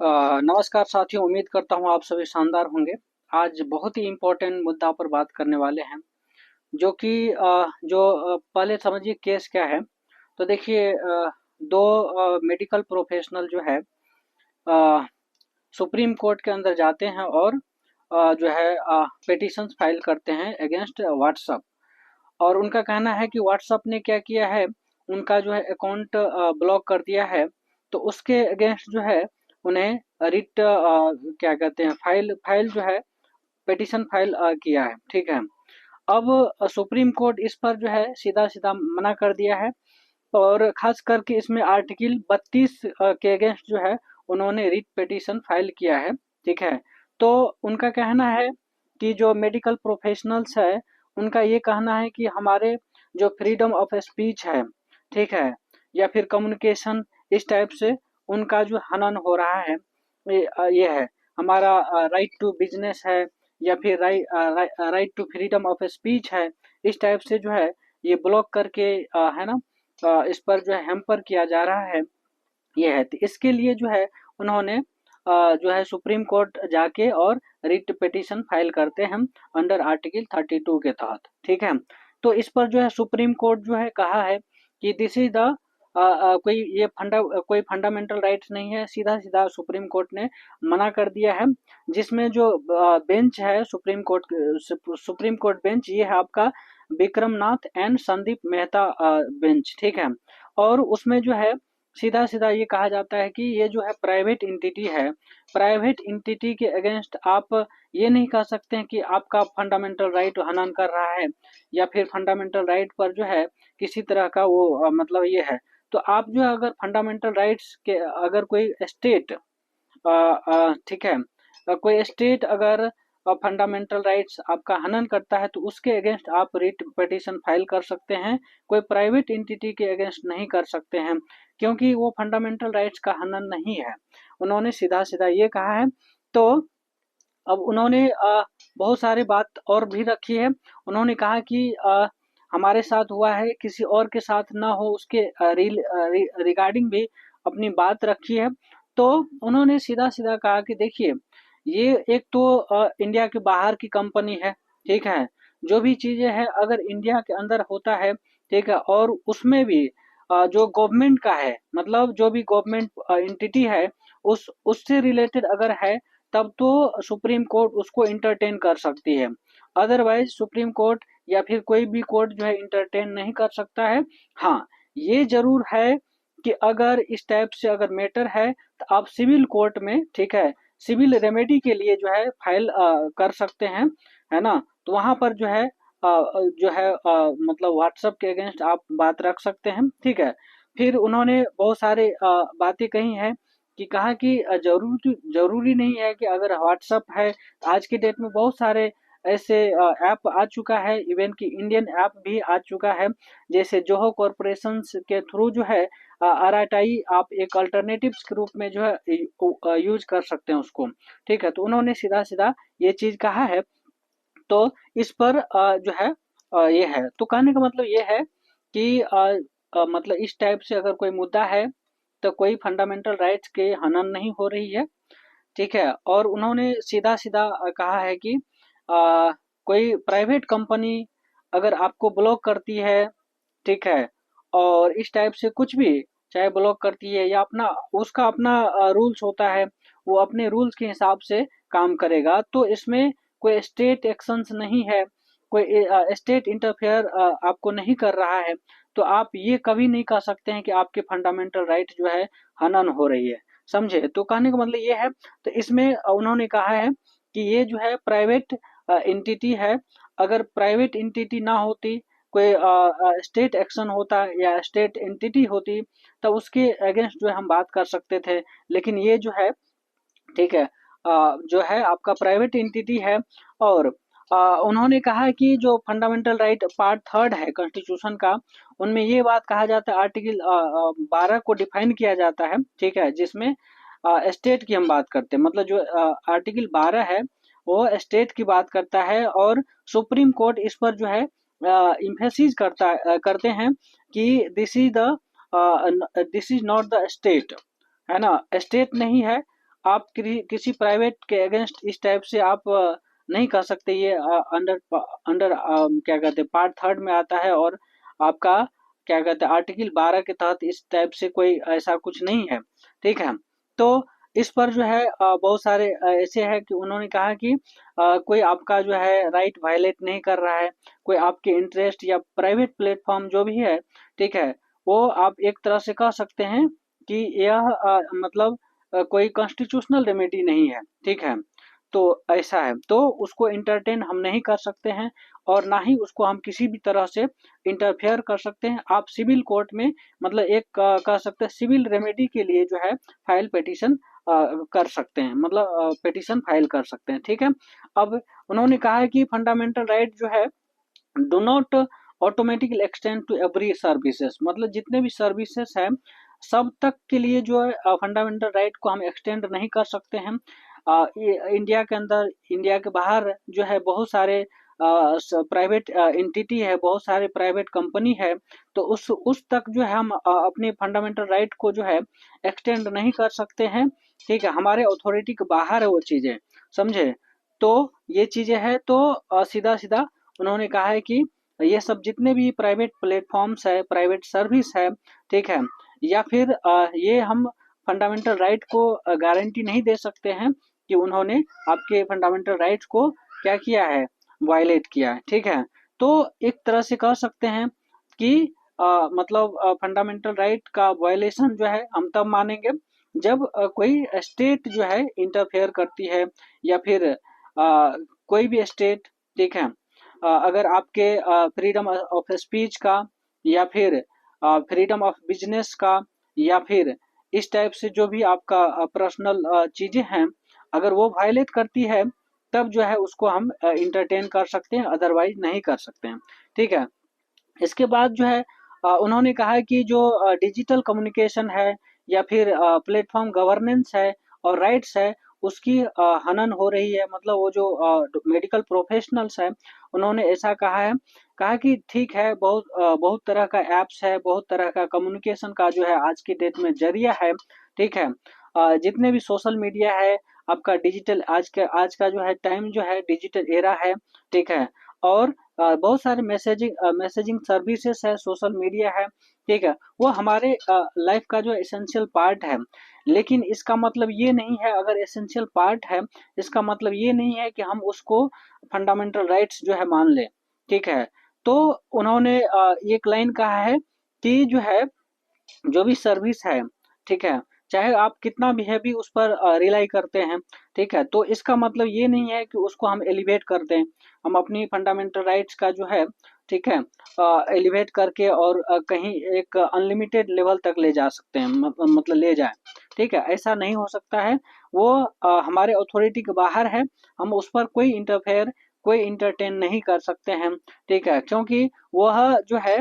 नमस्कार साथियों, उम्मीद करता हूँ आप सभी शानदार होंगे। आज बहुत ही इम्पोर्टेंट मुद्दा पर बात करने वाले हैं, जो कि पहले समझिए केस क्या है। तो देखिए, दो मेडिकल प्रोफेशनल जो है सुप्रीम कोर्ट के अंदर जाते हैं और पिटिशंस फाइल करते हैं अगेंस्ट व्हाट्सएप। और उनका कहना है कि व्हाट्सएप ने क्या किया है, उनका जो है अकाउंट ब्लॉक कर दिया है। तो उसके अगेंस्ट जो है उन्हें रिट क्या कहते हैं, फाइल फाइल जो है पिटिशन फाइल किया है। ठीक है। अब सुप्रीम कोर्ट इस पर जो है सीधा सीधा मना कर दिया है, और खास करके इसमें आर्टिकल 32 के अगेंस्ट जो है उन्होंने रिट पिटीशन फाइल किया है। ठीक है। तो उनका कहना है कि जो मेडिकल प्रोफेशनल्स है, उनका ये कहना है कि हमारे जो फ्रीडम ऑफ स्पीच है, ठीक है, या फिर कम्युनिकेशन, इस टाइप से उनका जो हनन हो रहा है। ये है हमारा राइट टू बिजनेस है, या फिर right to freedom of speech है। इस टाइप से जो है ये ब्लॉक करके है ना, इस पर जो है हैम्पर किया जा रहा है। ये है, तो इसके लिए जो है उन्होंने जो है सुप्रीम कोर्ट जाके और रिट पिटीशन फाइल करते हैं अंडर आर्टिकल 32 के तहत। ठीक है। तो इस पर जो है सुप्रीम कोर्ट जो है कहा है कि दिस इज द कोई फंडामेंटल राइट्स नहीं है। सीधा सीधा सुप्रीम कोर्ट ने मना कर दिया है। जिसमें जो बेंच है सुप्रीम कोर्ट बेंच, ये है आपका विक्रमनाथ एंड संदीप मेहता बेंच। ठीक है। और उसमें जो है सीधा सीधा ये कहा जाता है कि ये जो है प्राइवेट इंटिटी है। प्राइवेट इंटिटी के अगेंस्ट आप ये नहीं कह सकते हैं कि आपका फंडामेंटल राइट हनन कर रहा है, या फिर फंडामेंटल राइट पर जो है किसी तरह का वो मतलब ये है। तो आप जो है अगर फंडामेंटल राइट्स के अगर कोई स्टेट ठीक है, कोई स्टेट अगर फंडामेंटल राइट्स आपका हनन करता है, तो उसके अगेंस्ट आप रिट पिटीशन फाइल कर सकते हैं। कोई प्राइवेट एंटिटी के अगेंस्ट नहीं कर सकते हैं, क्योंकि वो फंडामेंटल राइट्स का हनन नहीं है। उन्होंने सीधा सीधा ये कहा है। तो अब उन्होंने बहुत सारी बात और भी रखी है। उन्होंने कहा कि हमारे साथ हुआ है, किसी और के साथ ना हो, उसके रिगार्डिंग भी अपनी बात रखी है। तो उन्होंने सीधा सीधा कहा कि देखिए, ये एक तो इंडिया के बाहर की कंपनी है। ठीक है। जो भी चीजें हैं अगर इंडिया के अंदर होता है, ठीक है, और उसमें भी जो गवर्नमेंट का है, मतलब जो भी गवर्नमेंट एंटिटी है, उस उससे रिलेटेड अगर है, तब तो सुप्रीम कोर्ट उसको इंटरटेन कर सकती है। अदरवाइज सुप्रीम कोर्ट या फिर कोई भी कोर्ट जो है इंटरटेन नहीं कर सकता है। हाँ, ये जरूर है कि अगर इस टाइप से अगर मैटर है, तो आप सिविल कोर्ट में, ठीक है, सिविल रेमेडी के लिए जो है फाइल कर सकते हैं, है ना। तो वहां पर जो है मतलब व्हाट्सएप के अगेंस्ट आप बात रख सकते हैं। ठीक है। फिर उन्होंने बहुत सारे बातें कही हैं, कि कहा कि जरूरी नहीं है कि अगर व्हाट्सएप है, तो आज के डेट में बहुत सारे ऐसे ऐप आ चुका है, इवन कि इंडियन ऐप भी आ चुका है। जैसे जोहो कॉरपोरेशन के थ्रू जो है आरआईटी आप एक अल्टरनेटिव्स के रूप में जो है यूज कर सकते हैं उसको। ठीक है। तो उन्होंने सीधा सीधा ये चीज कहा है। तो इस पर जो है ये है, तो कहने का मतलब ये है कि मतलब इस टाइप से अगर कोई मुद्दा है, तो कोई फंडामेंटल राइट्स के हनन नहीं हो रही है। ठीक है। और उन्होंने सीधा सीधा कहा है कि कोई प्राइवेट कंपनी अगर आपको ब्लॉक करती है, ठीक है, और इस टाइप से कुछ भी, चाहे ब्लॉक करती है या अपना, उसका अपना रूल्स होता है, वो अपने रूल्स के हिसाब से काम करेगा। तो इसमें कोई स्टेट एक्शंस नहीं है, कोई स्टेट इंटरफेयर आपको नहीं कर रहा है। तो आप ये कभी नहीं कह सकते हैं कि आपके फंडामेंटल राइट जो है हनन हो रही है। समझे? तो कहने का मतलब ये है। तो इसमें उन्होंने कहा है कि ये जो है प्राइवेट एंटिटी है। अगर प्राइवेट एंटिटी ना होती, कोई स्टेट एक्शन होता या स्टेट एंटिटी होती, तब उसके अगेंस्ट जो है हम बात कर सकते थे। लेकिन ये जो है, ठीक है, जो है आपका प्राइवेट एंटिटी है। और उन्होंने कहा कि जो फंडामेंटल राइट पार्ट थर्ड है कॉन्स्टिट्यूशन का, उनमें ये बात कहा जाता है, आर्टिकल 12 को डिफाइन किया जाता है। ठीक है। जिसमें स्टेट की हम बात करते हैं, मतलब जो आर्टिकल 12 है वो स्टेट की बात करता है। और सुप्रीम कोर्ट इस पर जो है इम्फेसिस करते हैं कि this is not the state, है ना, स्टेट नहीं है। आप किसी प्राइवेट के अगेंस्ट इस टाइप से आप नहीं कर सकते। ये अंडर अंडर क्या कहते हैं, पार्ट थर्ड में आता है, और आपका क्या कहते हैं, आर्टिकल 12 के तहत इस टाइप से कोई ऐसा कुछ नहीं है। ठीक है, तो इस पर जो है बहुत सारे ऐसे है कि उन्होंने कहा कि कोई आपका जो है राइट वायलेट नहीं कर रहा है, कोई आपके इंटरेस्ट या प्राइवेट प्लेटफॉर्म जो भी है, ठीक है, वो आप एक तरह से कह सकते हैं कि यह मतलब कोई कॉन्स्टिट्यूशनल रेमेडी नहीं है। ठीक है, तो ऐसा है, तो उसको इंटरटेन हम नहीं कर सकते हैं, और ना ही उसको हम किसी भी तरह से इंटरफेयर कर सकते हैं। आप सिविल कोर्ट में मतलब एक कह सकते हैं सिविल रेमेडी के लिए जो है फाइल पिटीशन कर सकते हैं, मतलब पिटीशन फाइल कर सकते हैं। ठीक है, अब उन्होंने कहा है कि फंडामेंटल राइट जो है do not automatically extend to every services, मतलब जितने भी सर्विसेज हैं सब तक के लिए जो है फंडामेंटल राइट को हम एक्सटेंड नहीं कर सकते हैं। इंडिया के अंदर, इंडिया के बाहर जो है बहुत सारे प्राइवेट एंटिटी है, बहुत सारे प्राइवेट कंपनी है, तो उस तक जो है हम अपने फंडामेंटल राइट को जो है एक्सटेंड नहीं कर सकते हैं। ठीक है, हमारे अथॉरिटी के बाहर है वो चीजें, समझे। तो ये चीजें है, तो सीधा सीधा उन्होंने कहा है कि ये सब जितने भी प्राइवेट प्लेटफॉर्म्स है, प्राइवेट सर्विस है, ठीक है, या फिर ये हम फंडामेंटल राइट को गारंटी नहीं दे सकते हैं कि उन्होंने आपके फंडामेंटल राइट्स को क्या किया है, वायलेट किया है। ठीक है, तो एक तरह से कह सकते हैं कि मतलब फंडामेंटल राइट का वायलेशन जो है हम तब मानेंगे जब कोई स्टेट जो है इंटरफेयर करती है, या फिर कोई भी स्टेट, ठीक है, अगर आपके फ्रीडम ऑफ स्पीच का, या फिर फ्रीडम ऑफ बिजनेस का, या फिर इस टाइप से जो भी आपका पर्सनल चीजें हैं, अगर वो वायलेट करती है, तब जो है उसको हम इंटरटेन कर सकते हैं, अदरवाइज नहीं कर सकते हैं। ठीक है, इसके बाद जो है उन्होंने कहा है कि जो डिजिटल कम्युनिकेशन है, या फिर प्लेटफॉर्म गवर्नेंस है और राइट्स है, उसकी हनन हो रही है। मतलब वो जो मेडिकल प्रोफेशनल्स है, उन्होंने ऐसा कहा है, कहा कि ठीक है, बहुत तरह का एप्स है, बहुत तरह का कम्युनिकेशन का जो है आज की डेट में जरिया है। ठीक है, जितने भी सोशल मीडिया है, आपका डिजिटल आज का जो है टाइम जो है डिजिटल एरा है। ठीक है, और बहुत सारे मैसेजिंग सर्विसेज है, सोशल मीडिया है। ठीक है, वो हमारे लाइफ का जो एसेंशियल पार्ट है। लेकिन इसका मतलब ये नहीं है, अगर एसेंशियल पार्ट है, इसका मतलब ये नहीं है कि हम उसको फंडामेंटल राइट्स जो है मान लें। ठीक है, तो उन्होंने एक लाइन कहा है कि जो है जो भी सर्विस है, ठीक है, चाहे आप कितना भी हैवी उस पर रिलाई करते हैं, ठीक है, तो इसका मतलब ये नहीं है कि उसको हम एलिवेट कर दें। हम अपनी फंडामेंटल राइट्स का जो है, ठीक है, एलिवेट करके और कहीं एक अनलिमिटेड लेवल तक ले जा सकते हैं, मतलब ले जाए। ठीक है, ऐसा नहीं हो सकता है, वो हमारे अथॉरिटी के बाहर है, हम उस पर कोई इंटरफेयर, कोई इंटरटेन नहीं कर सकते हैं। ठीक है, क्योंकि वह जो है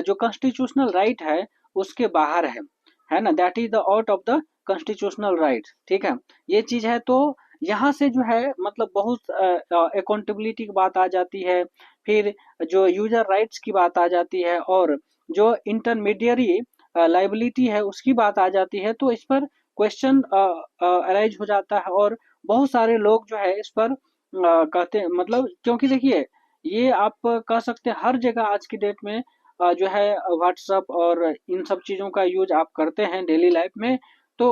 जो कॉन्स्टिट्यूशनल राइट है उसके बाहर है ना, that is the out of the constitutional right. ठीक है, ये चीज है, तो यहाँ से जो है मतलब बहुत अकाउंटेबिलिटी की बात आ जाती है, फिर जो यूजर राइट्स की बात आ जाती है, और जो इंटरमीडियरी लाइबिलिटी है उसकी बात आ जाती है। तो इस पर क्वेश्चन अराइज हो जाता है, और बहुत सारे लोग जो है इस पर कहते हैं, मतलब क्योंकि देखिए, ये आप कह सकते हैं हर जगह आज की डेट में जो है व्हाट्सअप और इन सब चीज़ों का यूज आप करते हैं डेली लाइफ में। तो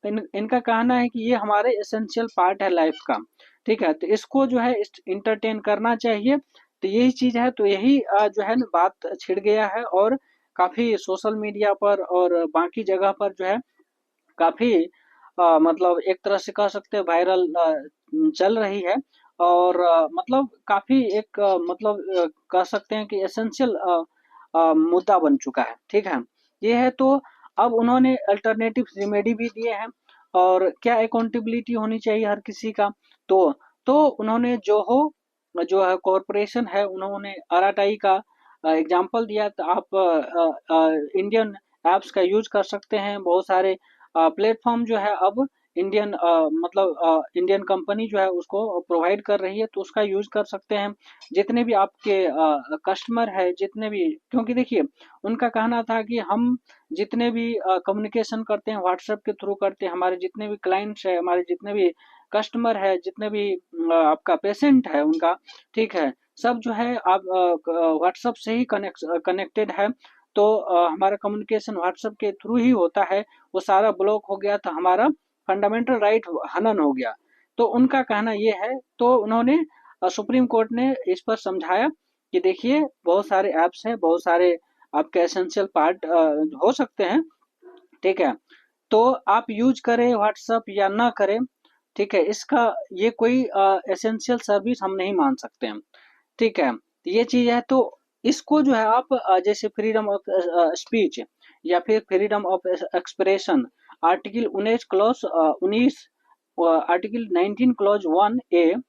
इनका कहना है कि ये हमारे एसेंशियल पार्ट है लाइफ का। ठीक है, तो इसको जो है इंटरटेन करना चाहिए। तो यही चीज़ है, तो यही जो है ना बात छिड़ गया है, और काफ़ी सोशल मीडिया पर और बाकी जगह पर जो है काफ़ी मतलब एक तरह से कह सकते हैं वायरल चल रही है, और मतलब काफ़ी एक मतलब कह सकते हैं कि एसेंशियल मुद्दा बन चुका है। ठीक है, ये है, तो अब उन्होंने अल्टरनेटिव रेमेडी भी दिए हैं, और क्या अकाउंटेबिलिटी होनी चाहिए हर किसी का। तो उन्होंने जो है कॉरपोरेशन है, उन्होंने आरआरआई का एग्जांपल दिया। तो आप इंडियन ऐप्स का यूज कर सकते हैं, बहुत सारे प्लेटफॉर्म जो है अब इंडियन इंडियन कंपनी जो है उसको प्रोवाइड कर रही है, तो उसका यूज कर सकते हैं। जितने भी आपके कस्टमर है, जितने भी, क्योंकि देखिए उनका कहना था कि हम जितने भी कम्युनिकेशन करते हैं व्हाट्सएप के थ्रू करते हैं, हमारे जितने भी क्लाइंट्स है, हमारे जितने भी कस्टमर है, जितने भी आपका पेशेंट है उनका, ठीक है, सब जो है आप व्हाट्सएप से ही कनेक्टेड है। तो हमारा कम्युनिकेशन व्हाट्सएप के थ्रू ही होता है। वो सारा ब्लॉक हो गया तो हमारा फंडामेंटल राइट हनन हो गया। तो उनका कहना ये है, तो उन्होंने सुप्रीम कोर्ट ने इस पर समझाया कि देखिए बहुत सारे ऐप्स हैं, बहुत सारे आपके एसेंशियल पार्ट हो सकते हैं, ठीक है, तो आप यूज करें व्हाट्सएप या ना करें, ठीक है, इसका ये कोई एसेंशियल सर्विस हम नहीं मान सकते हैं, ठीक है, तो ये चीज है। तो इसको जो है आप जैसे फ्रीडम ऑफ स्पीच या फिर freedom of expression, article 19 article 19 clause 1A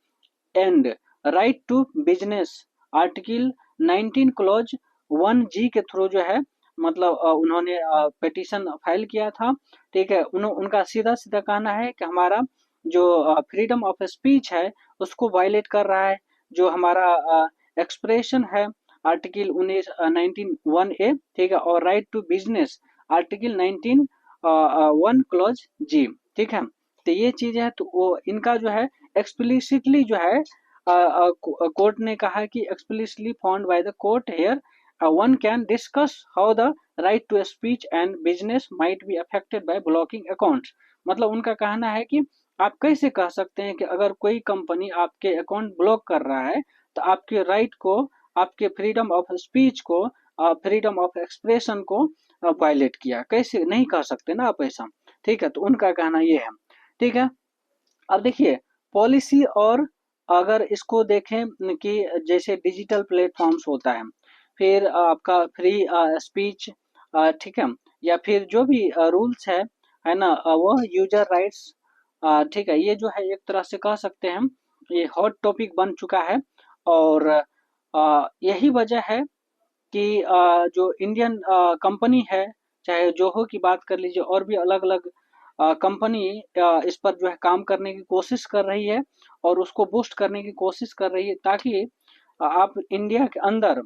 and right to business article 19 clause 1G के थ्रू जो है उन्होंने पिटीशन फाइल किया था, ठीक है। उनका सीधा सीधा कहना है कि हमारा जो फ्रीडम ऑफ स्पीच है उसको वायलेट कर रहा है, जो हमारा एक्सप्रेशन है आर्टिकल 19(1)(a), ठीक है, और right to business article 19(1)(G), ठीक है। तो ये चीज है, तो वो इनका जो है एक्सप्लिसिटली जो है कोर्ट ने कहा कि explicitly found by the court here one can discuss how the right to speech and business might be affected by blocking accounts। मतलब उनका कहना है कि आप कैसे कह सकते हैं कि अगर कोई कंपनी आपके अकाउंट ब्लॉक कर रहा है तो आपके राइट को, आपके फ्रीडम ऑफ स्पीच को, फ्रीडम ऑफ एक्सप्रेशन को वायलेट किया, कैसे नहीं कह सकते ना आप ऐसा, ठीक है। तो उनका कहना ये है, ठीक है। अब देखिए पॉलिसी, और अगर इसको देखें कि जैसे डिजिटल प्लेटफॉर्म्स होता है, फिर आपका फ्री स्पीच, ठीक है, या फिर जो भी रूल्स है ना, वो यूजर राइट्स, ठीक है, ये जो है एक तरह से कह सकते हैं हम ये हॉट टॉपिक बन चुका है। और यही वजह है कि जो इंडियन कंपनी है, चाहे जोहो की बात कर लीजिए, और भी अलग अलग कंपनी इस पर जो है काम करने की कोशिश कर रही है और उसको बूस्ट करने की कोशिश कर रही है, ताकि आप इंडिया के अंदर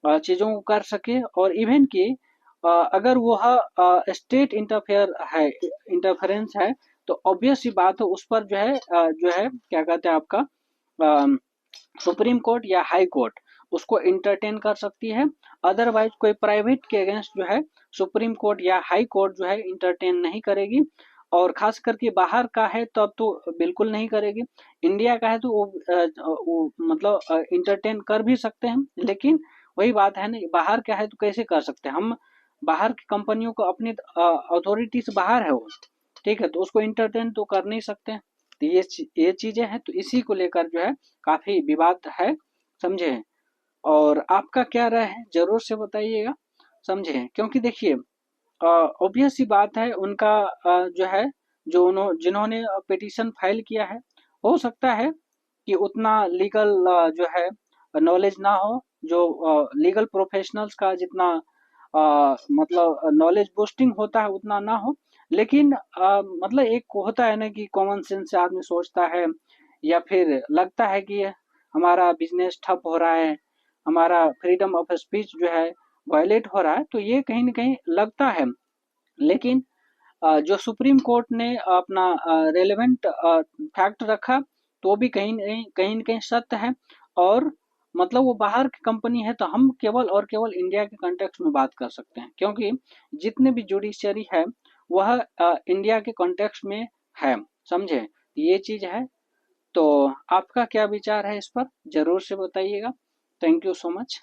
चीज़ों को कर सके। और इवन कि अगर वह स्टेट इंटरफेरेंस है, तो ऑब्वियस सी बात है उस पर जो है क्या कहते हैं आपका सुप्रीम कोर्ट या हाई कोर्ट उसको इंटरटेन कर सकती है। अदरवाइज कोई प्राइवेट के अगेंस्ट जो है सुप्रीम कोर्ट या हाई कोर्ट जो है इंटरटेन नहीं करेगी। और खास करके बाहर का है तो अब तो बिल्कुल नहीं करेगी। इंडिया का है तो वो इंटरटेन कर भी सकते हैं, लेकिन वही बात है ना, बाहर का है तो कैसे कर सकते हैं हम, बाहर की कंपनियों को अपनी अथॉरिटी से बाहर है वो, ठीक है, तो उसको इंटरटेन तो कर नहीं सकते। तो ये चीजें हैं, तो इसी को लेकर जो है काफी विवाद है, समझे। और आपका क्या राय है जरूर से बताइएगा, समझे, क्योंकि देखिए ऑब्वियस सी बात है उनका जो है, जिन्होंने पिटीशन फाइल किया है, हो सकता है कि उतना लीगल जो है नॉलेज ना हो, जो लीगल प्रोफेशनल्स का जितना नॉलेज बूस्टिंग होता है उतना ना हो। लेकिन एक होता है ना कि कॉमन सेंस से आदमी सोचता है, या फिर लगता है कि हमारा बिजनेस ठप हो रहा है, हमारा फ्रीडम ऑफ स्पीच जो है वायलेट हो रहा है, तो ये कहीं ना कहीं लगता है। लेकिन जो सुप्रीम कोर्ट ने अपना रेलेवेंट फैक्ट रखा, तो भी कहीं न कहीं सत्य है। और वो बाहर की कंपनी है, तो हम केवल और केवल इंडिया के कॉन्टेक्स्ट में बात कर सकते हैं, क्योंकि जितने भी जुडिशरी है वह इंडिया के कॉन्टेक्स्ट में है, समझे, ये चीज है। तो आपका क्या विचार है इस पर जरूर से बताइएगा। Thank you so much.